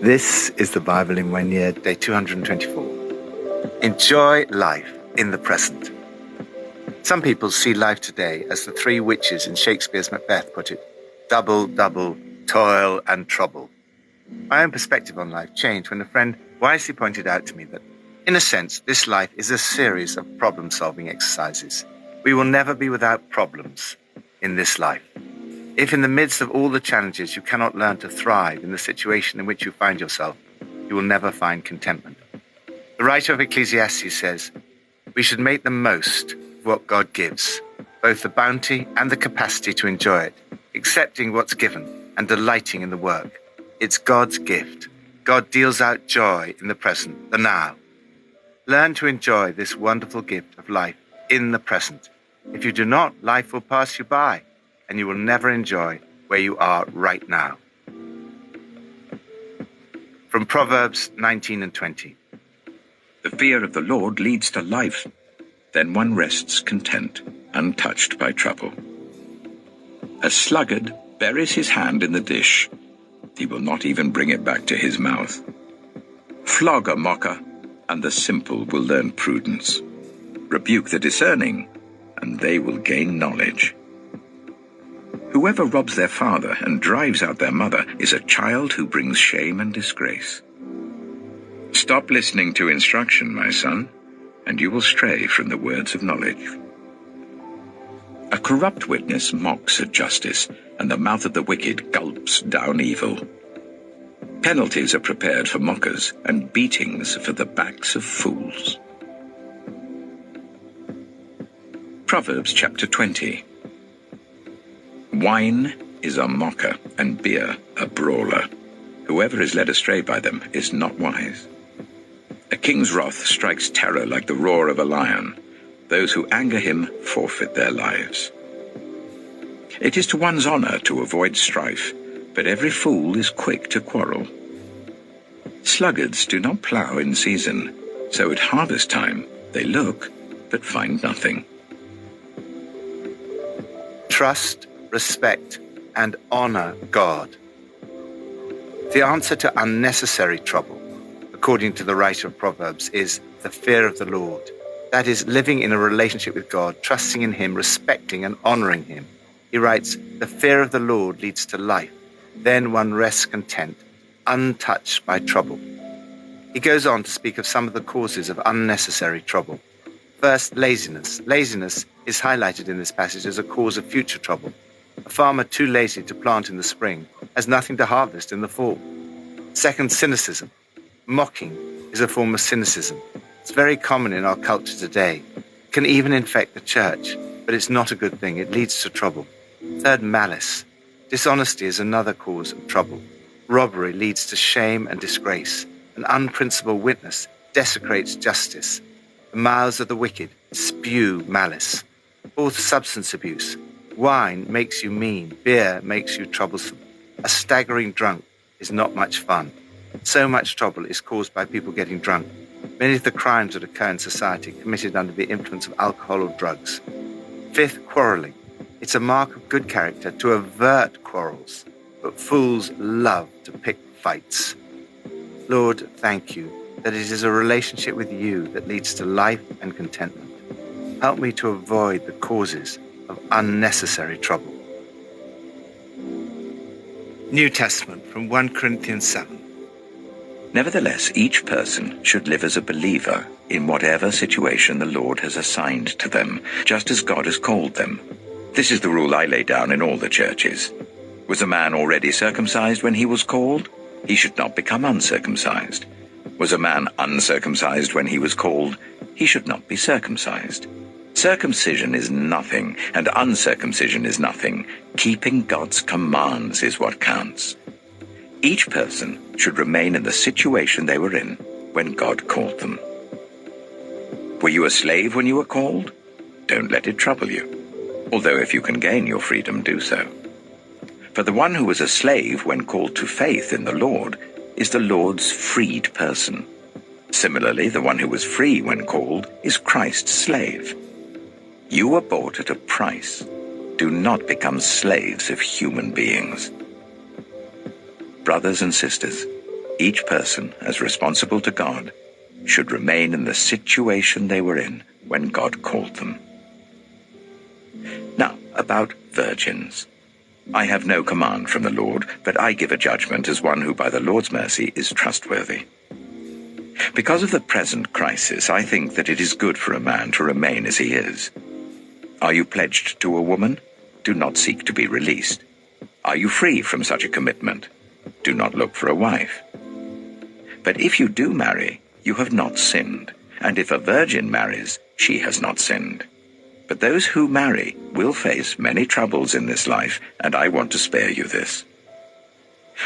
This is the Bible in 1 year, day 224. Enjoy life in the present. Some people see life today as the three witches in Shakespeare's Macbeth put it, double, double, toil and trouble. My own perspective on life changed when a friend wisely pointed out to me that, in a sense, this life is a series of problem-solving exercises. We will never be without problems in this life. If in the midst of all the challenges you cannot learn to thrive in the situation in which you find yourself, you will never find contentment. The writer of Ecclesiastes says, we should make the most of what God gives, both the bounty and the capacity to enjoy it, accepting what's given and delighting in the work. It's God's gift. God deals out joy in the present, the now. Learn to enjoy this wonderful gift of life in the present. If you do not, life will pass you by, and you will never enjoy where you are right now. From Proverbs 19 and 20. The fear of the Lord leads to life. Then one rests content, untouched by trouble. A sluggard buries his hand in the dish. He will not even bring it back to his mouth. Flog a mocker, and the simple will learn prudence. Rebuke the discerning, and they will gain knowledge. Whoever robs their father and drives out their mother is a child who brings shame and disgrace. Stop listening to instruction, my son, and you will stray from the words of knowledge. A corrupt witness mocks at justice, and the mouth of the wicked gulps down evil. Penalties are prepared for mockers, and beatings for the backs of fools. Proverbs chapter 20. Wine is a mocker, and beer a brawler. Whoever is led astray by them is not wise. A king's wrath strikes terror like the roar of a lion. Those who anger him forfeit their lives. It is to one's honor to avoid strife, but every fool is quick to quarrel. Sluggards do not plow in season, so at harvest time they look, but find nothing. Trust, respect, and honor God. The answer to unnecessary trouble, according to the writer of Proverbs, is the fear of the Lord. That is, living in a relationship with God, trusting in Him, respecting and honoring Him. He writes, the fear of the Lord leads to life. Then one rests content, untouched by trouble. He goes on to speak of some of the causes of unnecessary trouble. First, laziness. Laziness is highlighted in this passage as a cause of future trouble. A farmer too lazy to plant in the spring has nothing to harvest in the fall. Second, cynicism. Mocking is a form of cynicism. It's very common in our culture today. It can even infect the church, but it's not a good thing. It leads to trouble. Third, malice. Dishonesty is another cause of trouble. Robbery leads to shame and disgrace. An unprincipled witness desecrates justice. The mouths of the wicked spew malice. Fourth, substance abuse. Wine makes you mean. Beer makes you troublesome. A staggering drunk is not much fun. So much trouble is caused by people getting drunk. Many of the crimes that occur in society are committed under the influence of alcohol or drugs. Fifth, quarreling. It's a mark of good character to avert quarrels, but fools love to pick fights. Lord, thank you that it is a relationship with you that leads to life and contentment. Help me to avoid the causes of unnecessary trouble. New Testament from 1 Corinthians 7. Nevertheless, each person should live as a believer in whatever situation the Lord has assigned to them, just as God has called them. This is the rule I lay down in all the churches. Was a man already circumcised when he was called? He should not become uncircumcised. Was a man uncircumcised when he was called? He should not be circumcised. Circumcision is nothing, and uncircumcision is nothing. Keeping God's commands is what counts. Each person should remain in the situation they were in when God called them. Were you a slave when you were called? Don't let it trouble you. Although if you can gain your freedom, do so. For the one who was a slave when called to faith in the Lord is the Lord's freed person. Similarly, the one who was free when called is Christ's slave. You were bought at a price. Do not become slaves of human beings. Brothers and sisters, Each person, as responsible to God, should remain in the situation they were in when God called them. Now, about virgins. I have no command from the Lord, but I give a judgment as one who by the Lord's mercy is trustworthy. Because of the present crisis, I think that it is good for a man to remain as he is. Are you pledged to a woman? Do not seek to be released. Are you free from such a commitment? Do not look for a wife. But if you do marry, you have not sinned, and if a virgin marries, she has not sinned. But those who marry will face many troubles in this life, and I want to spare you this.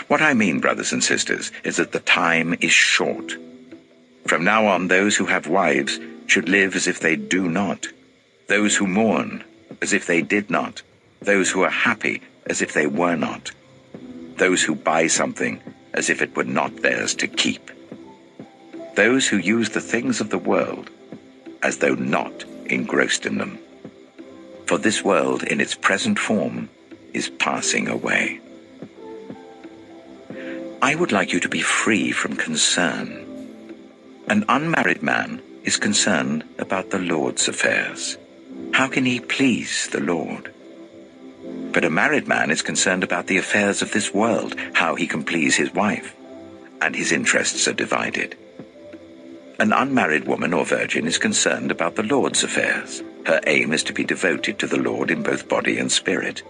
What I mean, brothers and sisters, is that the time is short. From now on, those who have wives should live as if they do not, those who mourn as if they did not, those who are happy as if they were not, those who buy something as if it were not theirs to keep, those who use the things of the world as though not engrossed in them. For this world in its present form is passing away. I would like you to be free from concern. An unmarried man is concerned about the Lord's affairs. How can he please the Lord? But a married man is concerned about the affairs of this world, how he can please his wife, and his interests are divided. An unmarried woman or virgin is concerned about the Lord's affairs. Her aim is to be devoted to the Lord in both body and spirit.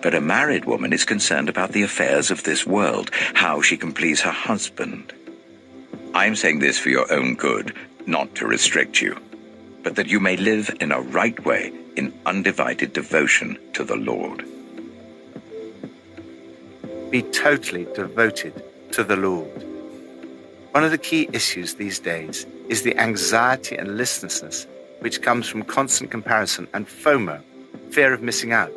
But a married woman is concerned about the affairs of this world, how she can please her husband. I am saying this for your own good, not to restrict you, but that you may live in a right way in undivided devotion to the Lord. Be totally devoted to the Lord. One of the key issues these days is the anxiety and listlessness which comes from constant comparison and FOMO, fear of missing out.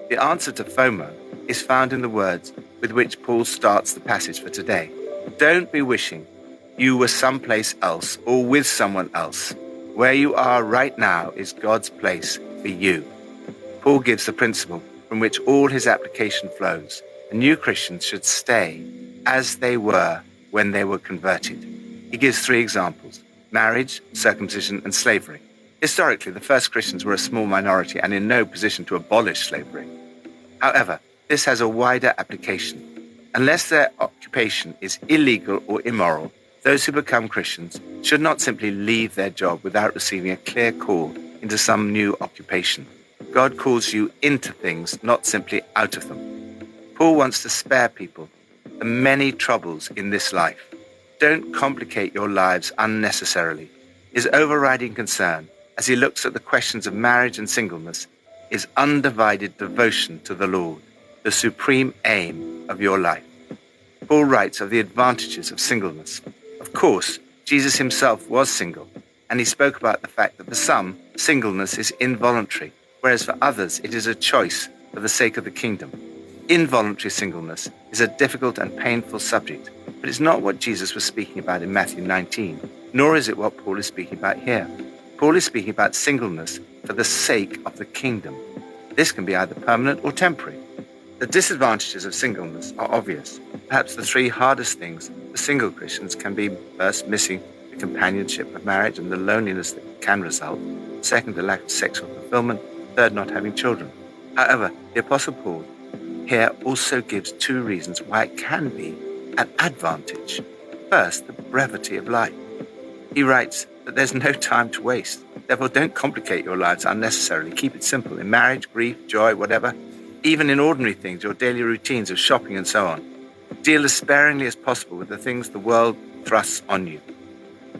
The answer to FOMO is found in the words with which Paul starts the passage for today. Don't be wishing you were someplace else or with someone else. Where you are right now is God's place for you. Paul gives the principle from which all his application flows. And new Christians should stay as they were when they were converted. He gives 3 examples: marriage, circumcision, and slavery. Historically, the first Christians were a small minority and in no position to abolish slavery. However, this has a wider application. Unless their occupation is illegal or immoral, those who become Christians should not simply leave their job without receiving a clear call into some new occupation. God calls you into things, not simply out of them. Paul wants to spare people the many troubles in this life. Don't complicate your lives unnecessarily. His overriding concern, as he looks at the questions of marriage and singleness, is undivided devotion to the Lord, the supreme aim of your life. Paul writes of the advantages of singleness. Of course, Jesus himself was single, and he spoke about the fact that for some, singleness is involuntary, whereas for others it is a choice for the sake of the kingdom. Involuntary singleness is a difficult and painful subject, but it's not what Jesus was speaking about in Matthew 19, nor is it what Paul is speaking about here. Paul is speaking about singleness for the sake of the kingdom. This can be either permanent or temporary. The disadvantages of singleness are obvious. Perhaps the 3 hardest things for single Christians can be: first, missing the companionship of marriage and the loneliness that can result; second, the lack of sexual fulfillment; third, not having children. However, the Apostle Paul here also gives 2 reasons why it can be an advantage. First, the brevity of life. He writes that there's no time to waste. Therefore, don't complicate your lives unnecessarily. Keep it simple in marriage, grief, joy, whatever. Even in ordinary things, your daily routines of shopping and so on. Deal as sparingly as possible with the things the world thrusts on you.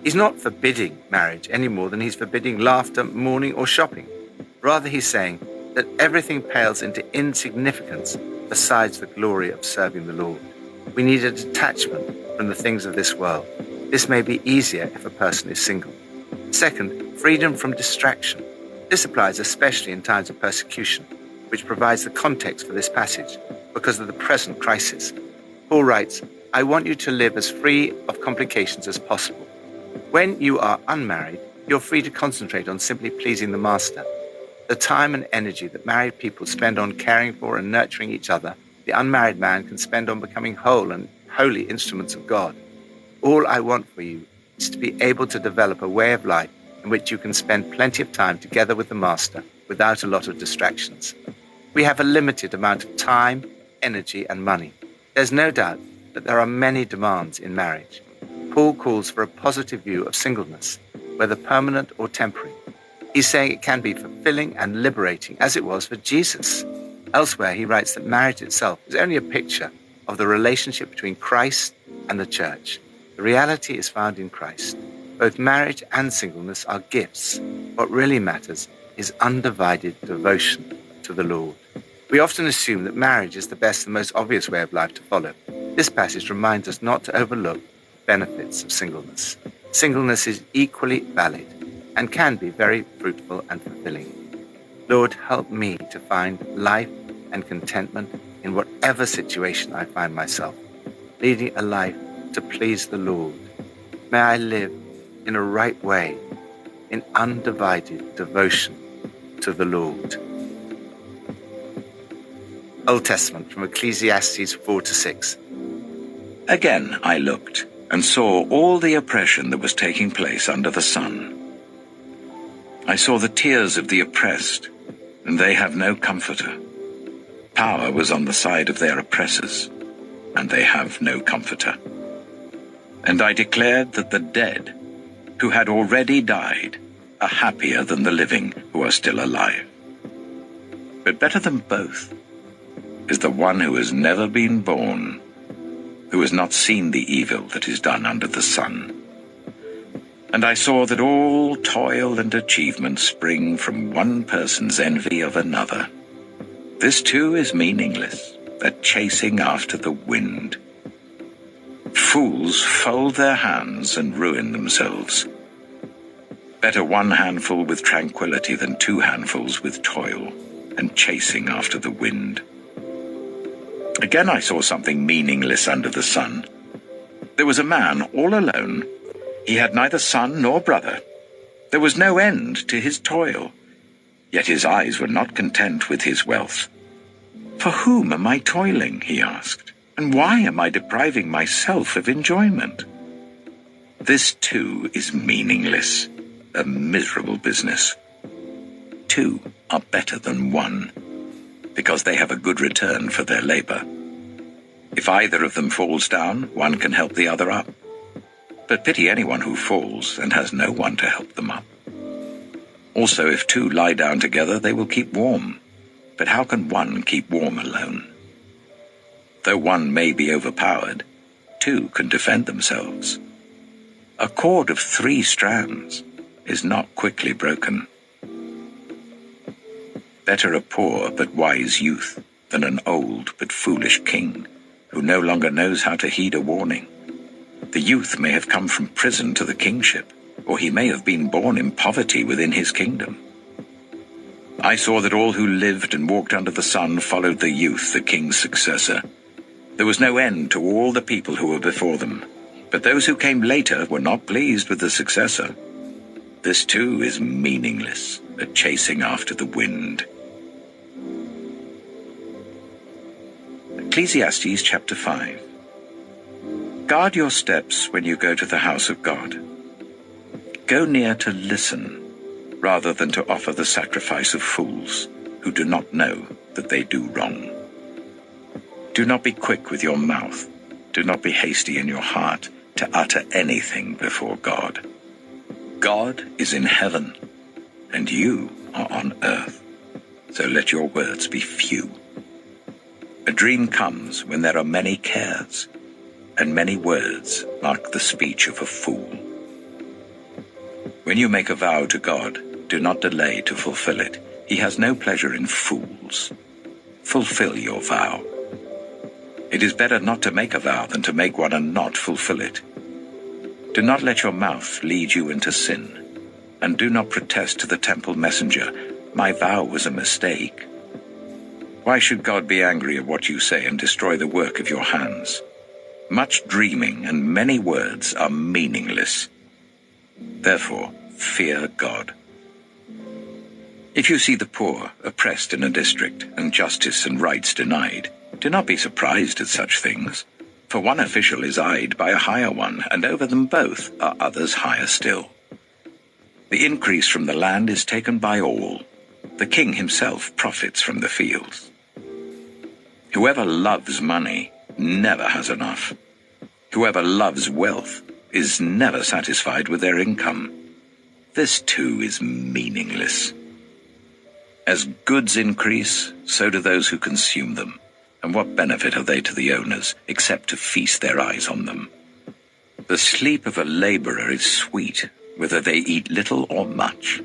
He's not forbidding marriage any more than he's forbidding laughter, mourning, or shopping. Rather, he's saying that everything pales into insignificance besides the glory of serving the Lord. We need a detachment from the things of this world. This may be easier if a person is single. Second, freedom from distraction. This applies especially in times of persecution, which provides the context for this passage because of the present crisis. Paul writes, I want you to live as free of complications as possible. When you are unmarried, you're free to concentrate on simply pleasing the master. The time and energy that married people spend on caring for and nurturing each other, the unmarried man can spend on becoming whole and holy instruments of God. All I want for you is to be able to develop a way of life in which you can spend plenty of time together with the Master without a lot of distractions. We have a limited amount of time, energy, and money. There's no doubt that there are many demands in marriage. Paul calls for a positive view of singleness, whether permanent or temporary. He's saying it can be fulfilling and liberating as it was for Jesus. Elsewhere, he writes that marriage itself is only a picture of the relationship between Christ and the church. The reality is found in Christ. Both marriage and singleness are gifts. What really matters is undivided devotion to the Lord. We often assume that marriage is the best and most obvious way of life to follow. This passage reminds us not to overlook the benefits of singleness. Singleness is equally valid and can be very fruitful and fulfilling. Lord, help me to find life and contentment in whatever situation I find myself, leading a life to please the Lord. May I live in a right way, in undivided devotion to the Lord. Old Testament from Ecclesiastes 4-6. Again I looked, and saw all the oppression that was taking place under the sun. I saw the tears of the oppressed, and they have no comforter. Power was on the side of their oppressors, and they have no comforter. And I declared that the dead, who had already died, are happier than the living who are still alive. But better than both is the one who has never been born, who has not seen the evil that is done under the sun. And I saw that all toil and achievement spring from one person's envy of another. This too is meaningless, a chasing after the wind. Fools fold their hands and ruin themselves. Better one handful with tranquility than two handfuls with toil and chasing after the wind. Again I saw something meaningless under the sun. There was a man all alone. He had neither son nor brother. There was no end to his toil, yet his eyes were not content with his wealth. For whom am I toiling, he asked, and why am I depriving myself of enjoyment? This too is meaningless, a miserable business. Two are better than one, because they have a good return for their labor. If either of them falls down, one can help the other up. But pity anyone who falls and has no one to help them up. Also, if two lie down together, they will keep warm. But how can one keep warm alone? Though one may be overpowered, two can defend themselves. A cord of 3 strands is not quickly broken. Better a poor but wise youth than an old but foolish king who no longer knows how to heed a warning. The youth may have come from prison to the kingship, or he may have been born in poverty within his kingdom. I saw that all who lived and walked under the sun followed the youth, the king's successor. There was no end to all the people who were before them, but those who came later were not pleased with the successor. This too is meaningless, a chasing after the wind. Ecclesiastes chapter 5. Guard your steps when you go to the house of God. Go near to listen, rather than to offer the sacrifice of fools, who do not know that they do wrong. Do not be quick with your mouth. Do not be hasty in your heart to utter anything before God. God is in heaven, and you are on earth, so let your words be few. A dream comes when there are many cares, and many words mark the speech of a fool. When you make a vow to God, do not delay to fulfill it. He has no pleasure in fools. Fulfill your vow. It is better not to make a vow than to make one and not fulfill it. Do not let your mouth lead you into sin, and do not protest to the temple messenger, "My vow was a mistake." Why should God be angry at what you say and destroy the work of your hands? Much dreaming and many words are meaningless. Therefore, fear God. If you see the poor oppressed in a district and justice and rights denied, do not be surprised at such things, For one official is eyed by a higher one, and over them both are others higher still. The increase from the land is taken by all. The king himself profits from the fields. Whoever loves money never has enough. Whoever loves wealth is never satisfied with their income. This too is meaningless. As goods increase, so do those who consume them. And what benefit are they to the owners, except to feast their eyes on them? The sleep of a laborer is sweet, whether they eat little or much.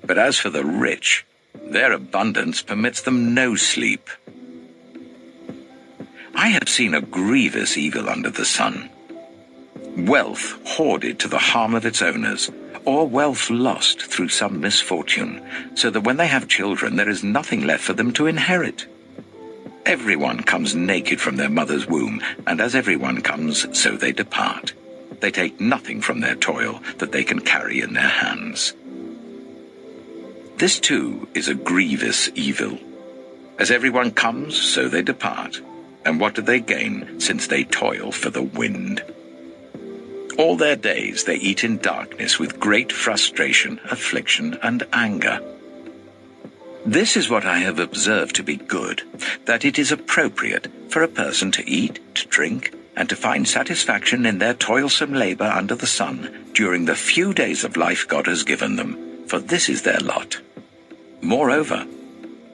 But as for the rich, their abundance permits them no sleep. I have seen a grievous evil under the sun. Wealth hoarded to the harm of its owners, or wealth lost through some misfortune, so that when they have children there is nothing left for them to inherit. Everyone comes naked from their mother's womb, and as everyone comes, so they depart. They take nothing from their toil that they can carry in their hands. This too is a grievous evil. As everyone comes, so they depart. And what do they gain, since they toil for the wind? All their days they eat in darkness with great frustration, affliction, and anger. This is what I have observed to be good, that it is appropriate for a person to eat, to drink, and to find satisfaction in their toilsome labor under the sun during the few days of life God has given them, for this is their lot. Moreover,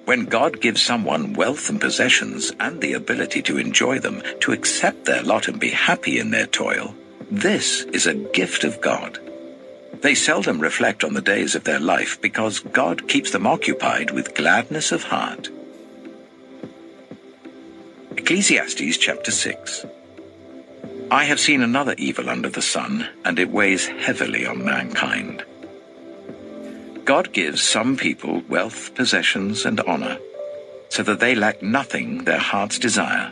when God gives someone wealth and possessions and the ability to enjoy them, to accept their lot and be happy in their toil, this is a gift of God. They seldom reflect on the days of their life because God keeps them occupied with gladness of heart. Ecclesiastes chapter 6. I have seen another evil under the sun, and it weighs heavily on mankind. God gives some people wealth, possessions, and honor, so that they lack nothing their hearts desire.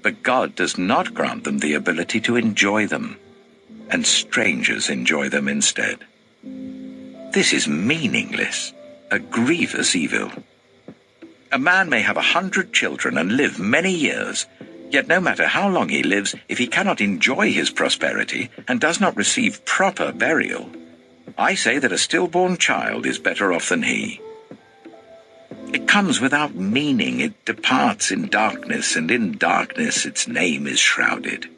But God does not grant them the ability to enjoy them, and strangers enjoy them instead. This is meaningless, a grievous evil. A man may have 100 children and live many years, yet no matter how long he lives, if he cannot enjoy his prosperity and does not receive proper burial, I say that a stillborn child is better off than he. It comes without meaning, it departs in darkness, and in darkness its name is shrouded.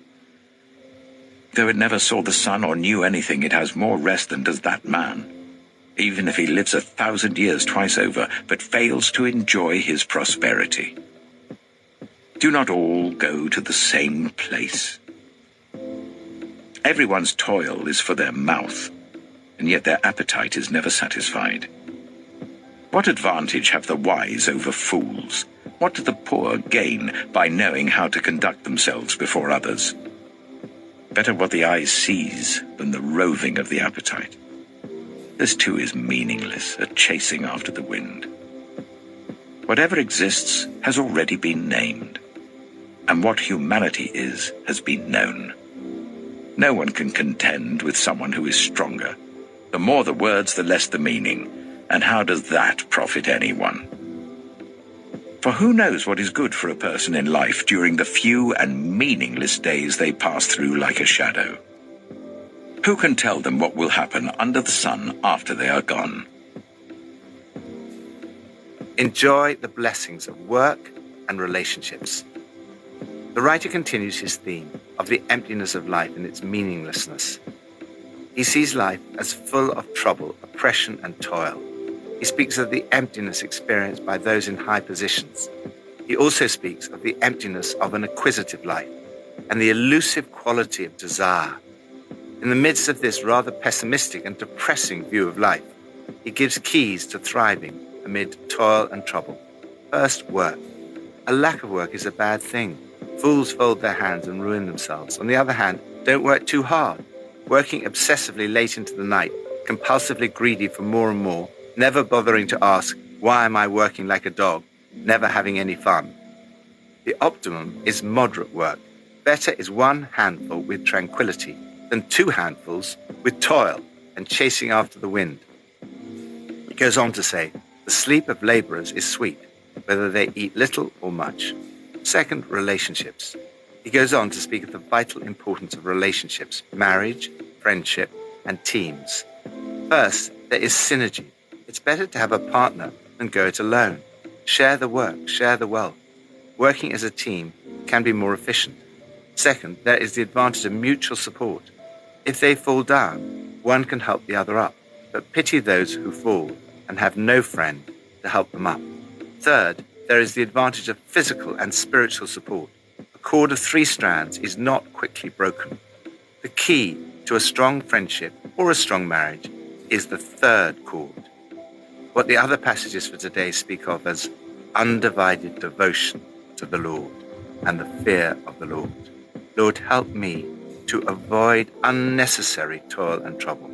Though it never saw the sun or knew anything, it has more rest than does that man, even if he lives 1,000 years twice over, but fails to enjoy his prosperity. Do not all go to the same place. Everyone's toil is for their mouth, and yet their appetite is never satisfied. What advantage have the wise over fools? What do the poor gain by knowing how to conduct themselves before others? Better what the eye sees than the roving of the appetite. This too is meaningless, a chasing after the wind. Whatever exists has already been named, and what humanity is has been known. No one can contend with someone who is stronger. The more the words, the less the meaning, and how does that profit anyone? For who knows what is good for a person in life during the few and meaningless days they pass through like a shadow? Who can tell them what will happen under the sun after they are gone? Enjoy the blessings of work and relationships. The writer continues his theme of the emptiness of life and its meaninglessness. He sees life as full of trouble, oppression, and toil. He speaks of the emptiness experienced by those in high positions. He also speaks of the emptiness of an acquisitive life and the elusive quality of desire. In the midst of this rather pessimistic and depressing view of life, he gives keys to thriving amid toil and trouble. First, work. A lack of work is a bad thing. Fools fold their hands and ruin themselves. On the other hand, don't work too hard. Working obsessively late into the night, compulsively greedy for more and more, never bothering to ask, why am I working like a dog, never having any fun. The optimum is moderate work. Better is one handful with tranquility than 2 handfuls with toil and chasing after the wind. It goes on to say, the sleep of laborers is sweet, whether they eat little or much. Second, relationships. He goes on to speak of the vital importance of relationships, marriage, friendship, and teams. First, there is synergy. It's better to have a partner than go it alone. Share the work, share the wealth. Working as a team can be more efficient. Second, there is the advantage of mutual support. If they fall down, one can help the other up, but pity those who fall and have no friend to help them up. Third, there is the advantage of physical and spiritual support. A cord of 3 strands is not quickly broken. The key to a strong friendship or a strong marriage is the third cord, what the other passages for today speak of as undivided devotion to the Lord and the fear of the Lord. Lord, help me to avoid unnecessary toil and trouble,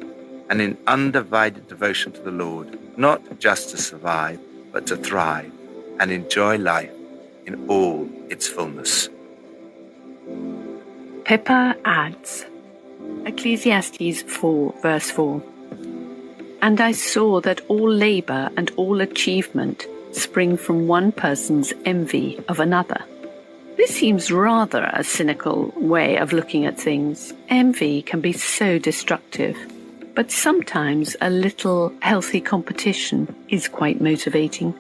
and in undivided devotion to the Lord, not just to survive, but to thrive and enjoy life in all its fullness. Pippa adds, Ecclesiastes 4, verse 4. And I saw that all labour and all achievement spring from one person's envy of another. This seems rather a cynical way of looking at things. Envy can be so destructive, but sometimes a little healthy competition is quite motivating.